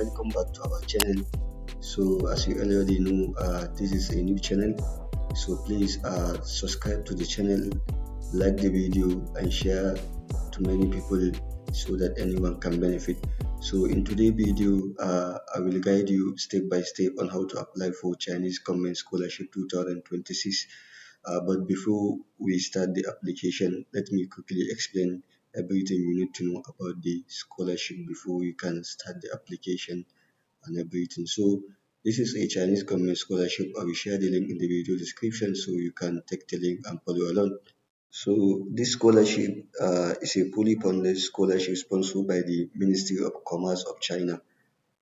welcome back to our channel. So as you already know, this is a new channel, so please subscribe to the channel, like the video and share to many people so that anyone can benefit. So in today's video, I will guide you step by step on how to apply for Chinese Government Scholarship 2026. But before we start the application, let me quickly explain everything you need to know about the scholarship before we can start the application and everything. So this is a Chinese Government Scholarship. I will share the link in the video description so you can take the link and follow along. So this scholarship is a fully funded scholarship sponsored by the Ministry of Commerce of China.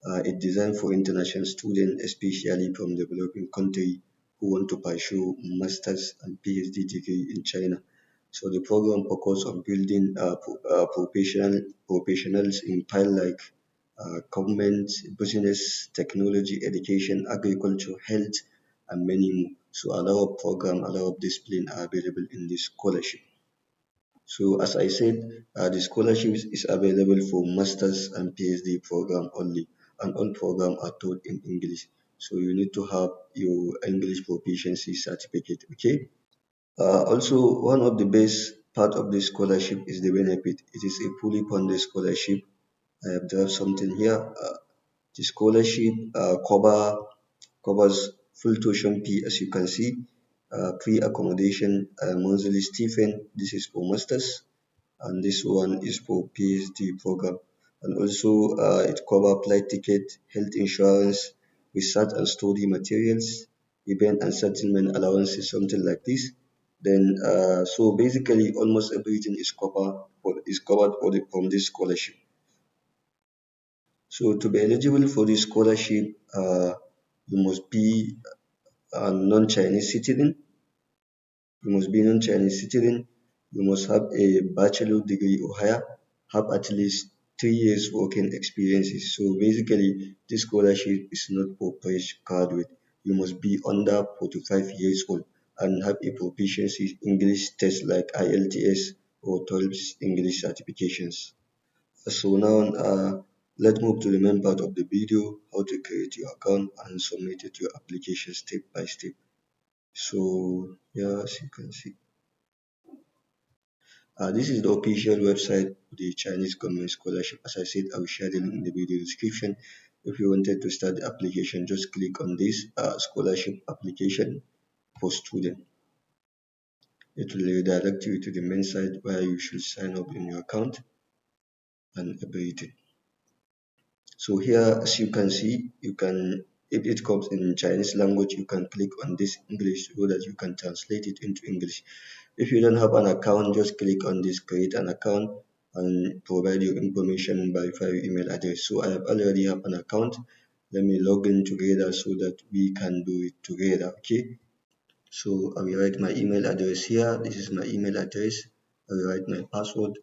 It's designed for international students, especially from developing countries who want to pursue master's and PhD degree in China. So the program focuses on building professionals in fields like government, business, technology, education, agriculture, health, and many more. So a lot of programs, a lot of disciplines are available in this scholarship. So as I said, the scholarship is available for masters and PhD program only, and all programs are taught in English. So you need to have your English proficiency certificate. Okay. Also, one of the best part of this scholarship is the benefit. It is a fully funded scholarship. I have drawn something here. The scholarship covers full tuition fee, as you can see, free accommodation, monthly stipend. This is for masters, and this one is for PhD program. And also, it covers flight ticket, health insurance, research and study materials, event and settlement allowances, something like this. Then, so basically, almost everything is covered from this scholarship. So to be eligible for this scholarship, you must be a non-Chinese citizen. You must be non-Chinese citizen. You must have a bachelor degree or higher, have at least 3 years working experiences. So basically, this scholarship is not for fresh graduate. You must be under 45 years old and have a proficiency English test like IELTS or 12 English certifications. So now let's move to the main part of the video, how to create your account and submit it your application step by step. So yeah, as you can see, this is the official website of the Chinese Government Scholarship. As I said, I will share the link in the video description. If you wanted to start the application, just click on this scholarship application for student. It will redirect you to the main site where you should sign up in your account and everything. So here, as you can see, if it comes in Chinese language, you can click on this English so that you can translate it into English. If you don't have an account, just click on this create an account and provide your information, verify your email address. So I have already have an account. Let me log in together so that we can do it together. Okay. So I will write my email address here. This is my email address. I will write my password.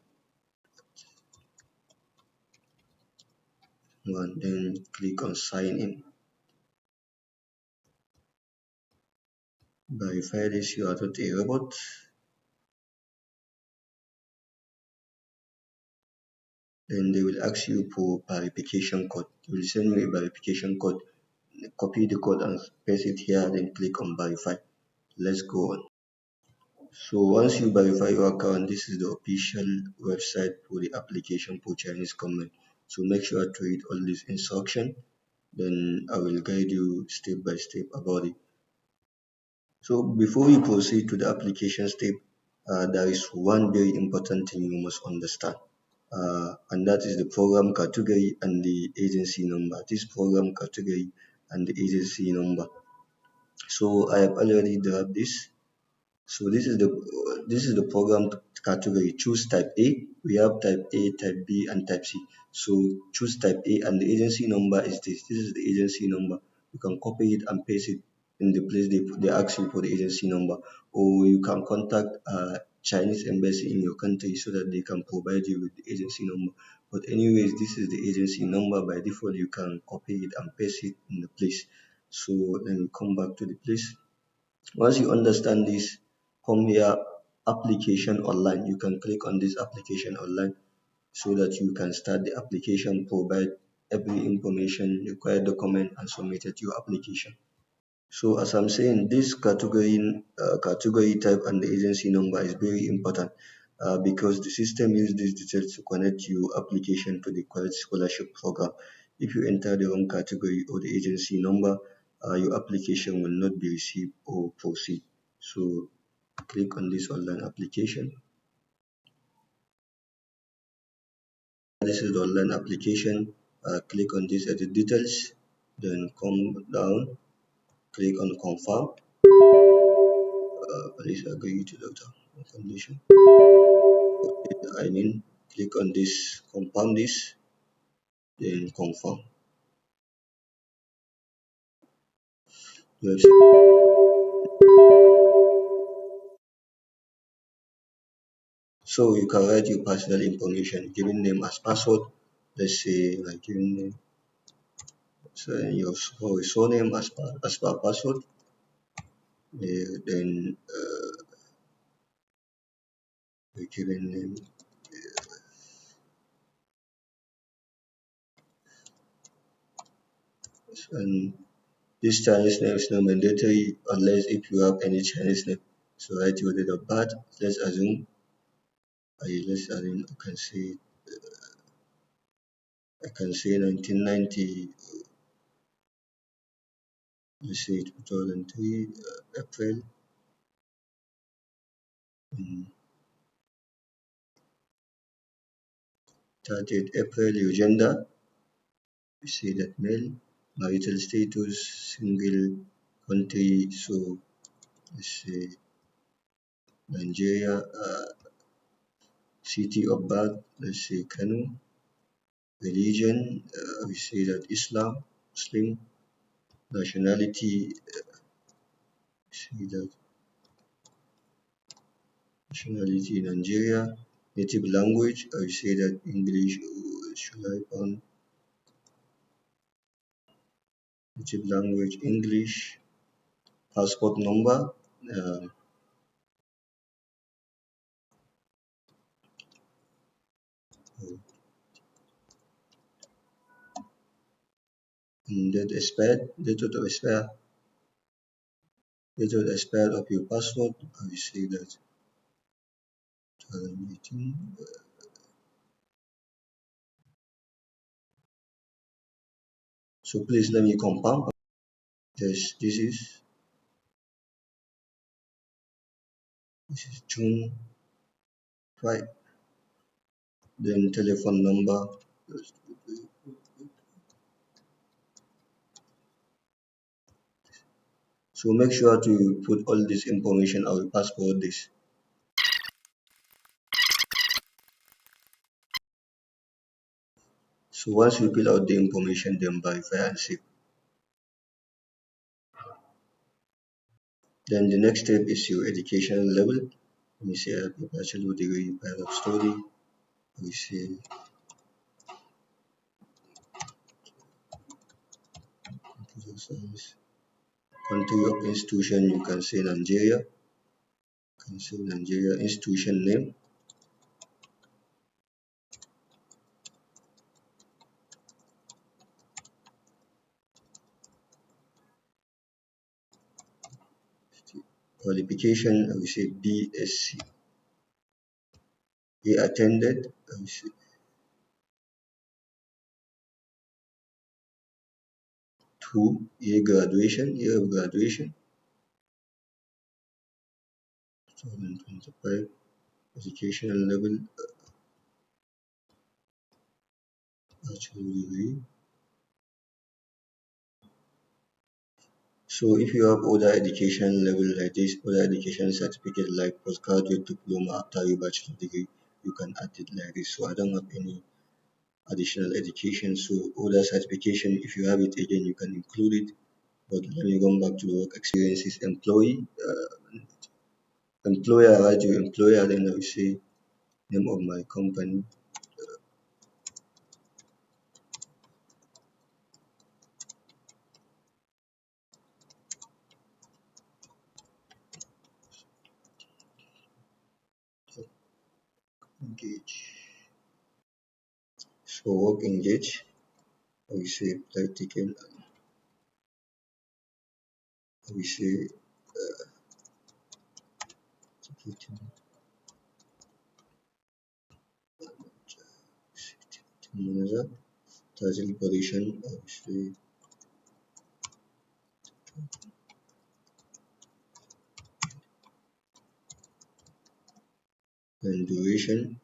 And then click on sign in. Verify this you are not a robot. Then they will ask you for verification code. They will send you a verification code. Copy the code and paste it here, then click on verify. Let's go on. So once you verify your account, this is the official website for the application for Chinese government. So make sure to read all this instruction. Then I will guide you step by step about it. So before we proceed to the application step, there is one very important thing you must understand. And that is the program category and the agency number. This program category and the agency number. So I have already drawn this. So this is the program category. Choose type A. We have type A, type B, and type C. So choose type A, and the agency number is this. This is the agency number. You can copy it and paste it in the place they ask you for the agency number, or you can contact Chinese embassy in your country so that they can provide you with the agency number. But anyways, this is the agency number. By default, you can copy it and paste it in the place. So let me come back to the place. Once you understand this, come here, application online. You can click on this application online so that you can start the application, provide every information, required document, and submitted your application. So as I'm saying, this category type and the agency number is very important because the system uses these details to connect your application to the correct scholarship program. If you enter the wrong category or the agency number, your application will not be received or proceed. So click on this online application. This is the online application. Click on this edit details, then come down, click on confirm. Please agree to the terms and condition. I mean, click on this, confirm this, then confirm. So you can write your personal information, given name as password. Let's say like given name, so your surname as per password. Then the given name, and this Chinese name is not mandatory unless if you have any Chinese name. So write your date of birth. Let's assume I can say 1990. Let's say 2003 April. mm, 30th April. Your gender, we say that male. Marital status, single. Country, so let's say Nigeria. City of birth, let's say Kano. Religion, we say that Muslim. Nationality, we say that nationality Nigeria. Native language, I say that English. Should I on native language English? Passport number, uh, date of expire of your passport. I will say that 2018. So please let me confirm. Yes, this is June 5. Then telephone number. So make sure to put all this information. I will passport this. So once you fill out the information, then verify and save. Then the next step is your educational level. Let me say I have a bachelor degree in of study. We say computer science. Country of institution, you can say Nigeria. You can say Nigeria. Institution name. Qualification, I will say BSc. He attended, I will say 2 year of graduation, 2025. Educational level, bachelor degree. So if you have other education level like this, other education certificate like postgraduate diploma after your bachelor degree, you can add it like this. So I don't have any additional education. So other certification, if you have it again, you can include it. But let me go back to the work experiences. Employer, write your employer, then I will say name of my company. Engage. So work engage. we say practical, we say manager, title position, we say, and duration,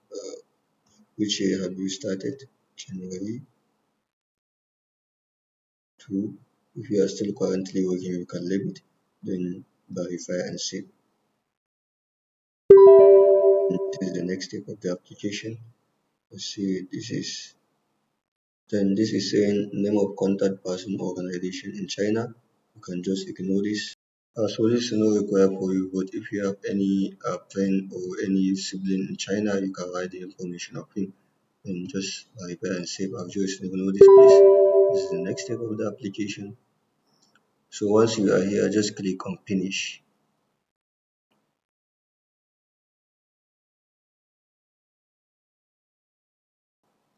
which year have you started? January 2. If you are still currently working, you can leave it, then verify and save. And this is the next step of the application. Let's see, this is saying name of contact person or organization in China. You can just ignore this. So this is not required for you, but if you have any friend or any sibling in China, you can write the information of him and just verify and save. I'll just ignore this, please. This is the next step of the application. So once you are here, just click on finish.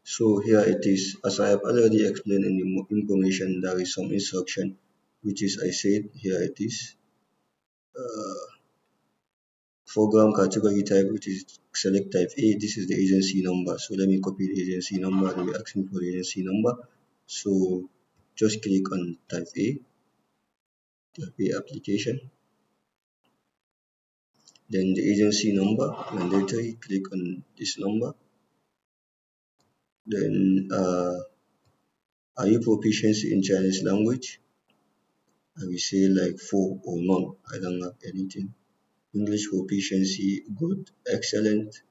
So here it is. As I have already explained in the information, there is some instruction, which is I said here it is. Program category type, which is select type A. This is the agency number. So let me copy the agency number. It will be asking for the agency number. So just click on type A application. Then the agency number, mandatory, click on this number. Then are you proficient in Chinese language? I will say like 4 or none. I don't have anything. English proficiency, good, excellent.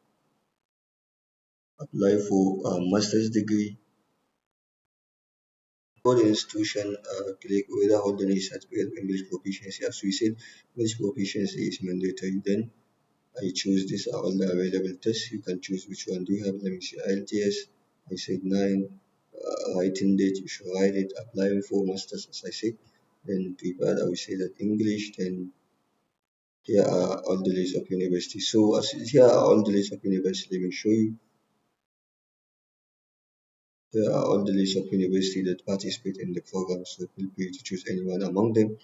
Apply for a master's degree. For the institution, click whether holding a certificate of English proficiency. As we said, English proficiency is mandatory. Then I choose this are all the available tests. You can choose which one do you have. Let me see, IELTS. I said 9. Writing date, you should write it. Applying for masters, as I said. Then prepared, I will say that English. Then here are all the list of universities. So as here are all the list of universities. Let me show you. Here are all the list of universities that participate in the program. So feel free to choose anyone among them.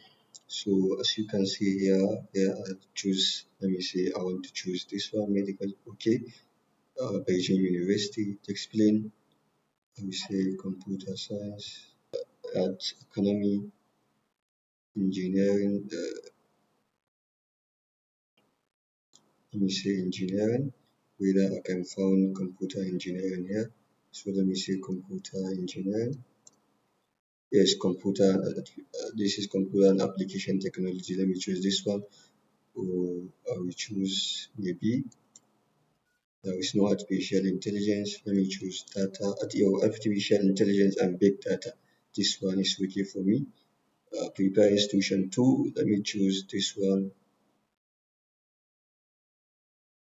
So as you can see here I choose, let me see, I want to choose this one, medical. Okay, Beijing University. To explain, let me say computer science, arts, economy, engineering. Let me say engineering. Whether I can find computer engineering here. So let me say computer engineering. Yes, computer. This is computer and application technology. Let me choose this one. Or I will choose maybe there is no artificial intelligence. Let me choose data. Artificial intelligence and big data. This one is okay for me. Prepare institution 2. Let me choose this one.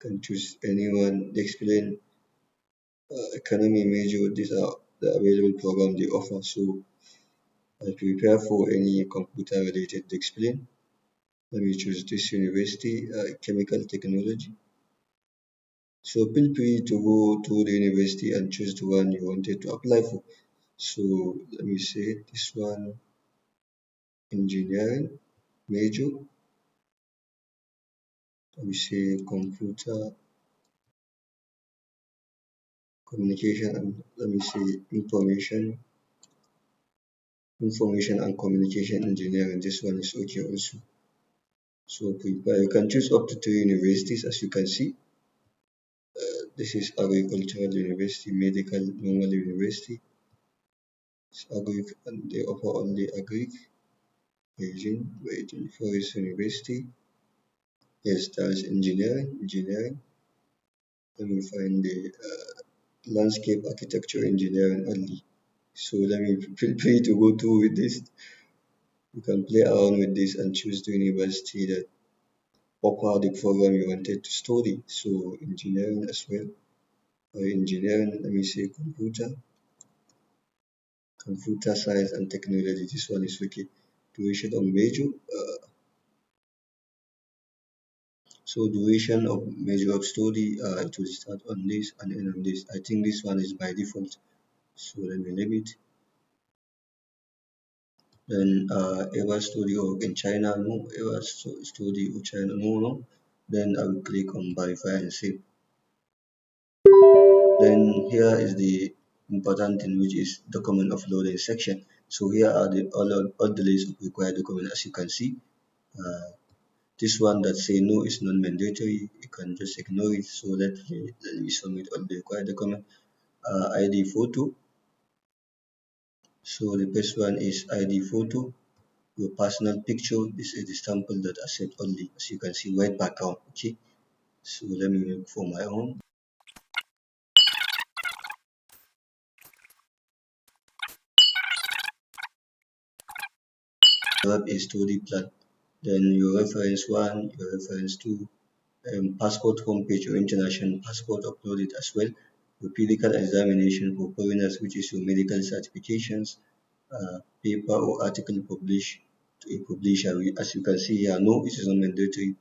Can choose anyone. Explain economy major. These are the available program they offer. So I prepare for any computer related discipline. Let me choose this university, chemical technology. So feel free to go to the university and choose the one you wanted to apply for. So let me say this one, engineering major. Let me say computer communication and let me say information and communication engineering. This one is okay also. So prepare. You can choose up to 3 universities as you can see. This is agricultural university, medical normal university. It's agric and they offer only agric. Beijing Forest University. Yes, there is engineering. Let me find the landscape architecture engineering only. So let me feel free to go through with this. You can play around with this and choose the university that offer the program you wanted to study. So engineering as well. Engineering, let me say computer science and technology. This one is okay. Duration of major. So duration of major of study, it will start on this and end on this. I think this one is by default. So let me leave it. Then ever study or in China, no. Ever study or China, no, no. Then I will click on verify and save. Then here is the important thing, which is document uploading section. So here are all the list of required documents. As you can see, uh, this one that say no is non-mandatory, you can just ignore it. So let me submit all the required document. ID photo. So the first one is ID photo. Your personal picture. This is the sample that I set only. As you can see, white background. Okay. So let me make for my own. You have a study plan. Then your reference one, your reference two, passport homepage or international passport uploaded as well. Your medical examination for foreigners, which is your medical certifications, paper or article published to a publisher. As you can see here, no, it is not mandatory.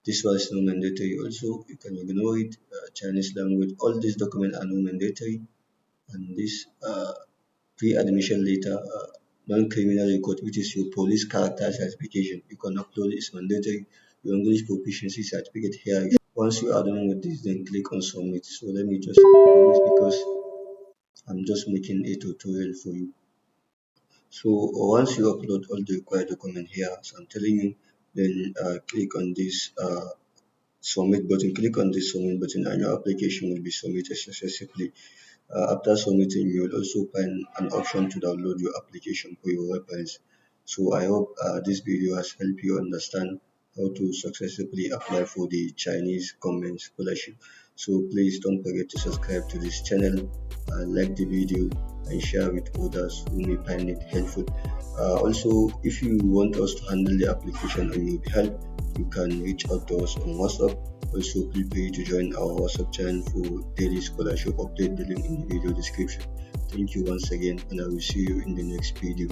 This one is not mandatory. Also, you can ignore it. Chinese language. All these documents are not mandatory. And this pre-admission letter, non-criminal record, which is your police character certification. You can upload it. It's mandatory. Your English proficiency certificate here. Once you are done with this, then click on submit. So let me just do this because I'm just making a tutorial for you. So once you upload all the required document here, as I'm telling you, then click on this submit button. Click on this submit button, and your application will be submitted successfully. After submitting, you will also find an option to download your application for your reference. So I hope this video has helped you understand how to successfully apply for the Chinese Government Scholarship. So please don't forget to subscribe to this channel, like the video, and share with others who may find it helpful. Also, if you want us to handle the application on your behalf, you can reach out to us on WhatsApp. Also, feel free to join our WhatsApp channel for daily scholarship update. The link in the video description. Thank you once again, and I will see you in the next video.